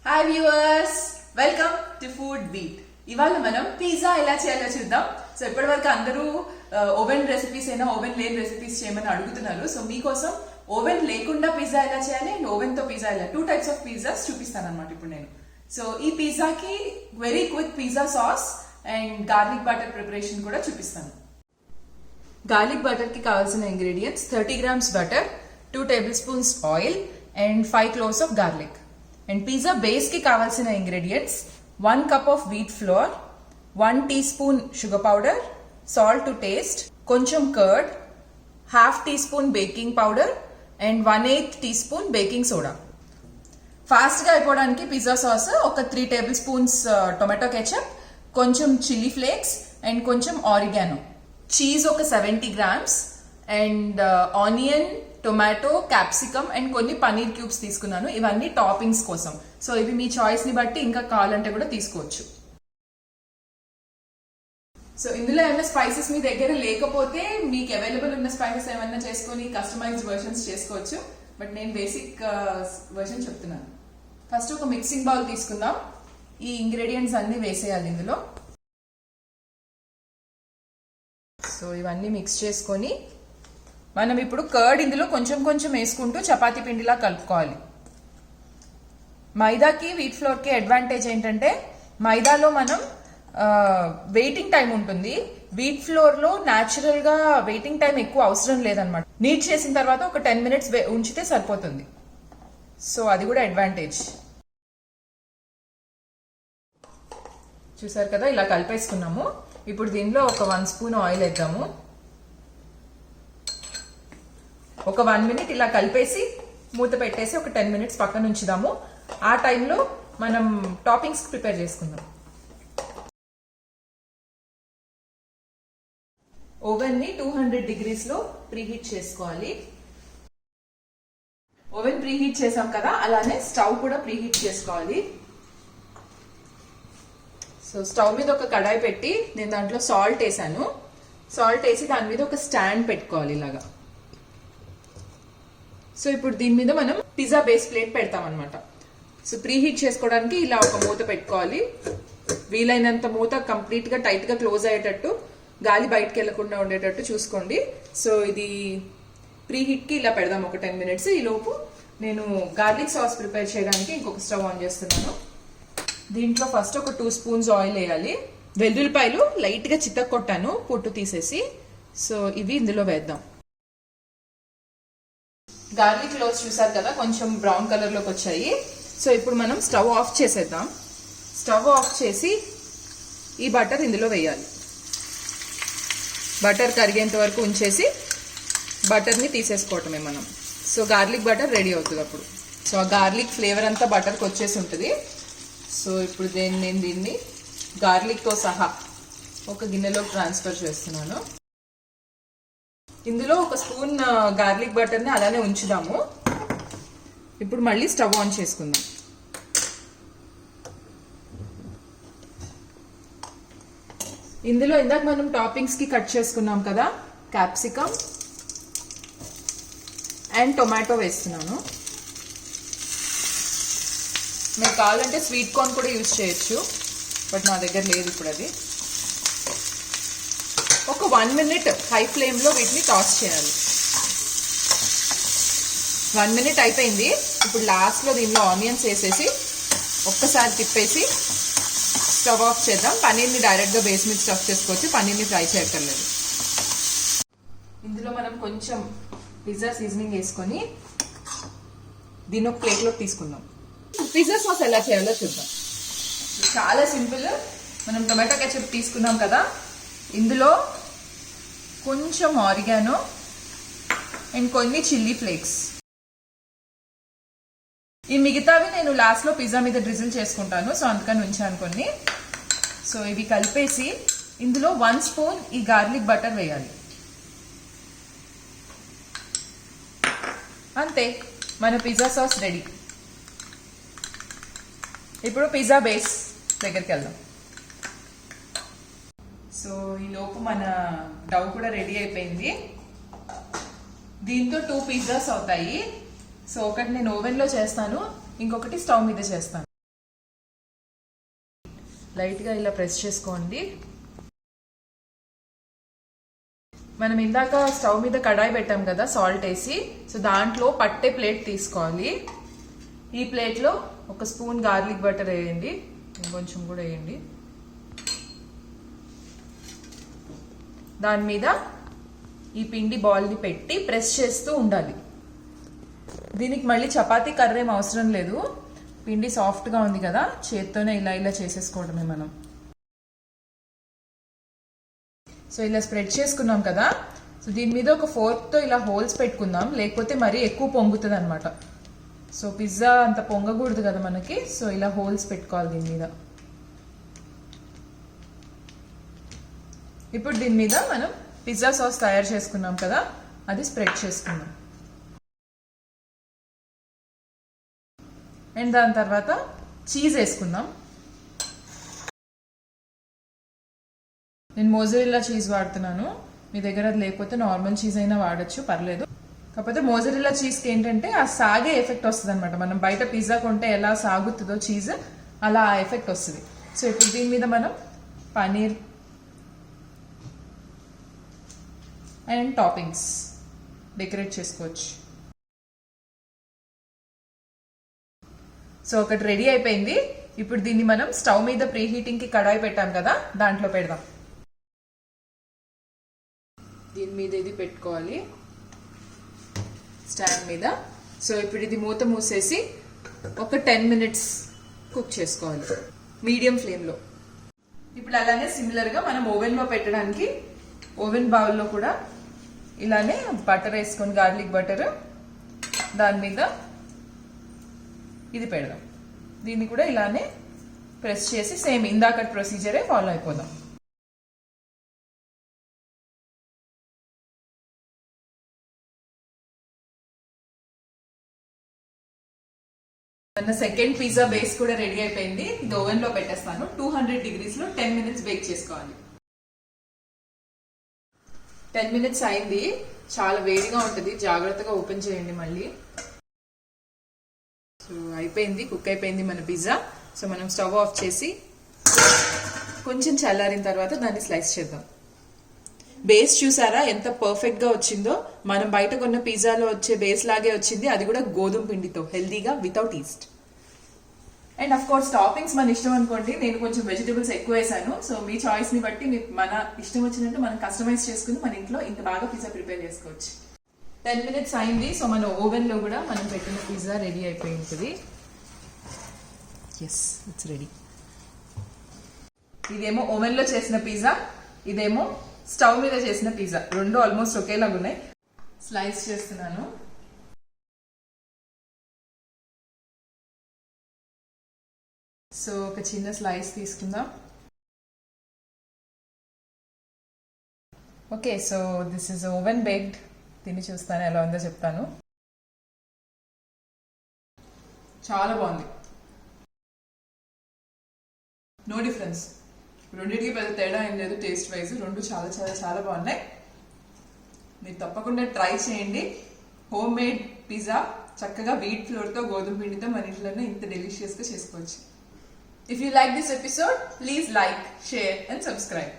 Hi viewers, welcome to food beat. ఇవాళ మనం pizza ఎలా చేయాలో చూద్దాం. సో ఇప్పటివరకు అందరూ ఓవెన్ రెసిపీస్ అయినా ఓవెన్ లేని రెసిపీస్ చేయమని అడుగుతున్నారు. సో మీకోసం ఓవెన్ లేకుండా పిజ్జా ఎలా చేయాలి అండ్ ఓవెన్ తో పిజ్జా ఎలా, 2 టైప్స్ ఆఫ్ పిజ్జాస్ చూపిస్తాను అనమాట ఇప్పుడు నేను. సో ఈ పిజ్జాకి very quick pizza sauce and garlic butter preparation కూడా చూపిస్తాను. గార్లిక్ బటర్ కి కావాల్సిన ingredients 30 grams butter, 2 tablespoons oil and 5 cloves of garlic. And pizza base కి కావాల్సిన ingredients 1 cup of wheat flour, 1 teaspoon sugar powder, salt to taste, కొంచెం curd, ½ teaspoon baking powder and 1/8 teaspoon baking soda. Fast గా అయిపోవడానికి pizza sauce ఒక 3 tablespoons tomato ketchup, కొంచెం chilli flakes and కొంచెం oregano, cheese ఒక 70 grams and onion, tomato, capsicum and కొన్ని paneer cubes తీసుకున్నాను. ఇవన్నీ టాపింగ్స్ కోసం. సో ఇవి మీ చాయిస్ ని బట్టి ఇంకా కావాలంటే కూడా తీసుకోవచ్చు. సో ఇందులో ఏమైనా స్పైసెస్ మీ దగ్గర లేకపోతే మీకు అవైలబుల్ ఉన్న స్పైసెస్ ఏమైనా చేసుకొని కస్టమైజ్డ్ వర్షన్స్ చేసుకోవచ్చు. బట్ నేను బేసిక్ వర్షన్ చెప్తున్నాను. ఫస్ట్ ఒక మిక్సింగ్ బౌల్ తీసుకుందాం. ఈ ఇంగ్రీడియంట్స్ అన్ని వేసేయాలి ఇందులో. సో ఇవన్నీ మిక్స్ చేసుకొని మనం ఇప్పుడు కర్డ్ ఇందులో కొంచెం కొంచెం వేసుకుంటూ చపాతీ పిండిలా కలుపుకోవాలి. మైదాకి వీట్ ఫ్లోర్ కి అడ్వాంటేజ్ ఏంటంటే మైదాలో మనం వెయిటింగ్ టైం ఉంటుంది. వీట్ ఫ్లోర్ లో న్యాచురల్ గా వెయిటింగ్ టైం ఎక్కువ అవసరం లేదనమాట. నీట్ చేసిన తర్వాత ఒక 10 minutes ఉంచితే సరిపోతుంది. సో అది కూడా అడ్వాంటేజ్. చూసారు కదా, ఇలా కలిపేసుకున్నాము. ఇప్పుడు దీనిలో ఒక 1 spoon ఆయిల్ వేద్దాము. ఒక 1 minute ఇలా కలిపేసి మూత పెట్టేసి ఒక 10 minutes పక్కన ఉంచుదాము. ఆ టైంలో మనం టాపింగ్స్ ప్రిపేర్ చేసుకుందాం. ఓవెన్ ని 200 degrees లో ప్రీహీట్ చేసుకోవాలి. ఓవెన్ ప్రీహీట్ చేసాం కదా, అలానే స్టవ్ కూడా ప్రీహీట్ చేసుకోవాలి. సో స్టవ్ మీద ఒక కడాయి పెట్టి నేను దాంట్లో సాల్ట్ వేసాను. సాల్ట్ వేసి దాని మీద ఒక స్టాండ్ పెట్టుకోవాలి ఇలాగా. సో ఇప్పుడు దీని మీద మనం పిజ్జా బేస్ ప్లేట్ పెడతాం అనమాట. సో ప్రీహీట్ చేసుకోవడానికి ఇలా ఒక మూత పెట్టుకోవాలి. వీలైనంత మూత కంప్లీట్ గా టైట్ గా క్లోజ్ అయ్యేటట్టు, గాలి బయటకు వెళ్లకుండా ఉండేటట్టు చూసుకోండి. సో ఇది ప్రీహీట్ కి ఇలా పెడదాం ఒక 10 minutes. ఈ లోపు నేను గార్లిక్ సాస్ ప్రిపేర్ చేయడానికి ఇంకొక స్టవ్ ఆన్ చేస్తున్నాను. దీంట్లో ఫస్ట్ ఒక 2 spoons ఆయిల్ వేయాలి. వెల్లుల్లిపాయలు లైట్ గా చితక్ కొట్టాను పొట్టు తీసేసి. సో ఇవి ఇందులో వేద్దాం. గార్లిక్ క్లోవ్స్ చూసారు కదా, కొంచెం బ్రౌన్ కలర్ లోకి వచ్చాయి. సో ఇప్పుడు మనం స్టవ్ ఆఫ్ చేసేద్దాం. స్టవ్ ఆఫ్ చేసి ఈ బటర్ ఇందులో వేయాలి. బటర్ కరిగేంత వరకు ఉంచేసి బటర్ని తీసేసుకోవటమే మనం. సో గార్లిక్ బటర్ రెడీ అవుతుంది అప్పుడు. సో ఆ గార్లిక్ ఫ్లేవర్ అంతా బటర్కి వచ్చేసి ఉంటుంది. సో ఇప్పుడు నేను దీన్ని గార్లిక్తో సహా ఒక గిన్నెలోకి ట్రాన్స్ఫర్ చేస్తున్నాను. ఇందులో ఒక స్పూన్ గార్లిక్ బటర్ని అలానే ఉంచుదాము. ఇప్పుడు మళ్ళీ స్టవ్ ఆన్ చేసుకుందాం. ఇందులో ఇందాక మనం టాపింగ్స్ కి కట్ చేసుకున్నాం కదా, క్యాప్సికమ్ అండ్ టొమాటో వేస్తున్నాను. మీరు కావాలంటే స్వీట్ కార్న్ కూడా యూజ్ చేయొచ్చు, బట్ నా దగ్గర లేదు ఇప్పుడు అది. ఒక 1 minute హై ఫ్లేమ్ లో వీటిని టాస్ చేయాలి. 1 minute అయిపోయింది. ఇప్పుడు లాస్ట్ లో దీనిలో ఆనియన్స్ వేసేసి ఒక్కసారి తిప్పేసి స్టవ్ ఆఫ్ చేద్దాం. పన్నీర్ని డైరెక్ట్ గా బేస్ మీద స్టఫ్ చేసుకోవచ్చు, పన్నీర్ని ఫ్రై చేయక్కర్లేదు. ఇందులో మనం కొంచెం పిజ్జా సీజనింగ్ వేసుకొని దీన్ని ఒక ప్లేట్ లోకి తీసుకుందాం. పిజ్జా సాస్ ఎలా చేయాలో చూద్దాం. చాలా సింపుల్. మనం టొమాటో కెచప్ తీసుకున్నాం కదా, ఇందులో కొంచెం ఆరిగానో అండ్ కొన్ని చిల్లీ ఫ్లేక్స్. ఈ మిగతావి నేను లాస్ట్ లో పిజ్జా మీద డ్రిజిల్ చేసుకుంటాను, సో అందుకని ఉంచాను కొన్ని. సో ఇవి కలిపేసి ఇందులో 1 spoon ఈ గార్లిక్ బటర్ వేయాలి. అంతే, మన పిజ్జా సాస్ రెడీ. ఇప్పుడు పిజ్జా బేస్ దగ్గరికి వెళ్దాం. సో ఈ లోపు మన డౌ కూడా రెడీ అయిపోయింది. దీంతో 2 pizzas అవుతాయి. సో ఒకటి నేను ఓవెన్ లో చేస్తాను, ఇంకొకటి స్టవ్ మీద చేస్తాను. లైట్గా ఇలా ప్రెస్ చేసుకోండి. మనం ఇందాక స్టవ్ మీద కడాయి పెట్టాం కదా సాల్ట్ వేసి, సో దాంట్లో పట్టే ప్లేట్ తీసుకోవాలి. ఈ ప్లేట్లో ఒక స్పూన్ గార్లిక్ బటర్ వేయండి, కొంచెం కూడా వేయండి. దాని మీద ఈ పిండి బాల్ని పెట్టి ప్రెస్ చేస్తూ ఉండాలి. దీనికి మళ్ళీ చపాతీ కర్ర ఏం అవసరం లేదు, పిండి సాఫ్ట్గా ఉంది కదా, చేత్తోనే ఇలా ఇలా చేసేసుకోవడమే మనం. సో ఇలా స్ప్రెడ్ చేసుకున్నాం కదా, సో దీని మీద ఒక ఫోర్క్తో ఇలా హోల్స్ పెట్టుకుందాం, లేకపోతే మరీ ఎక్కువ పొంగుతుంది అనమాట. సో పిజ్జా అంత పొంగకూడదు కదా మనకి, సో ఇలా హోల్స్ పెట్టుకోవాలి దీని మీద. ఇప్పుడు దీని మీద మనం పిజ్జా సాస్ తయారు చేసుకున్నాం కదా, అది స్ప్రెడ్ చేసుకుందాం. అండ్ దాని తర్వాత చీజ్ వేసుకుందాం. నేను మోజరెల్లా చీజ్ వాడుతున్నాను, మీ దగ్గర అది లేకపోతే నార్మల్ చీజ్ అయినా వాడచ్చు, పర్లేదు. కాకపోతే మోజరెల్లా చీజ్కి ఏంటంటే ఆ సాగే ఎఫెక్ట్ వస్తుంది అనమాట. మనం బయట పిజ్జా కొంటే ఎలా సాగుతుందో చీజ్, అలా ఆ ఎఫెక్ట్ వస్తుంది. సో ఇప్పుడు దీని మీద మనం పనీర్ అండ్ టాపింగ్స్ డెకరేట్ చేసుకోవచ్చు. సో ఒకటి రెడీ అయిపోయింది. ఇప్పుడు దీన్ని మనం స్టవ్ మీద ప్రీ హీటింగ్కి కడాయి పెట్టాం కదా, దాంట్లో పెడదాం. దీని మీద ఇది పెట్టుకోవాలి స్టాండ్ మీద. సో ఇప్పుడు ఇది మూత మూసేసి ఒక 10 minutes కుక్ చేసుకోవాలి మీడియం ఫ్లేమ్లో. ఇప్పుడు అలానే సిమిలర్గా మనం ఓవెన్లో పెట్టడానికి ఓవెన్ బౌల్లో కూడా ఇలానే బటర్ వేసుకొని, గార్లిక్ బటర్, దాని మీద ఇది పెడదాం. దీన్ని కూడా ఇలానే ప్రెస్ చేసి సేమ్ ఇందాక ప్రొసీజరే ఫాలో అయిపోదాం. మన సెకండ్ పిజ్జా బేస్ కూడా రెడీ అయిపోయింది. ఇది ఓవెన్ లో పెట్టేస్తాను. 200 degrees లో 10 minutes బేక్ చేసుకోవాలి. 10 minutes అయింది. చాలా వేడిగా ఉంటుంది, జాగ్రత్తగా ఓపెన్ చేయండి మళ్ళీ. సో అయిపోయింది, కుక్ అయిపోయింది మన పిజ్జా. సో మనం స్టవ్ ఆఫ్ చేసి కొంచెం చల్లారిన తర్వాత దాన్ని స్లైస్ చేద్దాం. బేస్ చూసారా ఎంత పర్ఫెక్ట్ గా వచ్చిందో? మనం బయట కొన్న పిజ్జాలో వచ్చే బేస్ లాగే వచ్చింది, అది కూడా గోధుమ పిండితో, హెల్దీగా, without east. And of course toppings మన ఇష్టం అనుకోండి, నేను కొంచెం వెజిటబుల్స్ ఎక్కువ వేసాను. సో మీ చాయిస్ ని బట్టి మన ఇష్టం వచ్చినట్టు మనం కస్టమైజ్ చేసుకుని మన ఇంట్లో ఇంత బాగా పిజ్జా ప్రిపేర్ చేసుకోవచ్చు. 10 minutes అయింది. సో మన ఓవెన్ లో కూడా మనం పెట్టిన పిజ్జా రెడీ అయిపోయి ఉంటుంది. Yes, it's ready. ఇదేమో ఓవెన్ లో చేసిన పిజ్జా, ఇదేమో స్టవ్ మీద చేసిన పిజ్జా. రెండు ఆల్మోస్ట్ ఒకేలాగా ఉన్నాయి. స్లైస్ చేస్తున్నాను. సో ఒక చిన్న స్లైస్ తీసుకుందాం. Okay, so this is oven baked. తిని చూస్తాను ఎలా ఉందో చెప్తాను. చాలా బాగుంది, నో డిఫరెన్స్. రెండింటికి పెద్ద తేడా ఏం లేదు టేస్ట్ వైజ్. రెండు చాలా చాలా చాలా బాగున్నాయి. మీరు తప్పకుండా ట్రై చేయండి. హోమ్ మేడ్ పిజ్జా చక్కగా వీట్ ఫ్లోర్తో, గోధుమ పిండితో మన ఇంట్లోనే ఇంత డెలిషియస్గా చేసుకోవచ్చు. If you like this episode, please like, share and subscribe.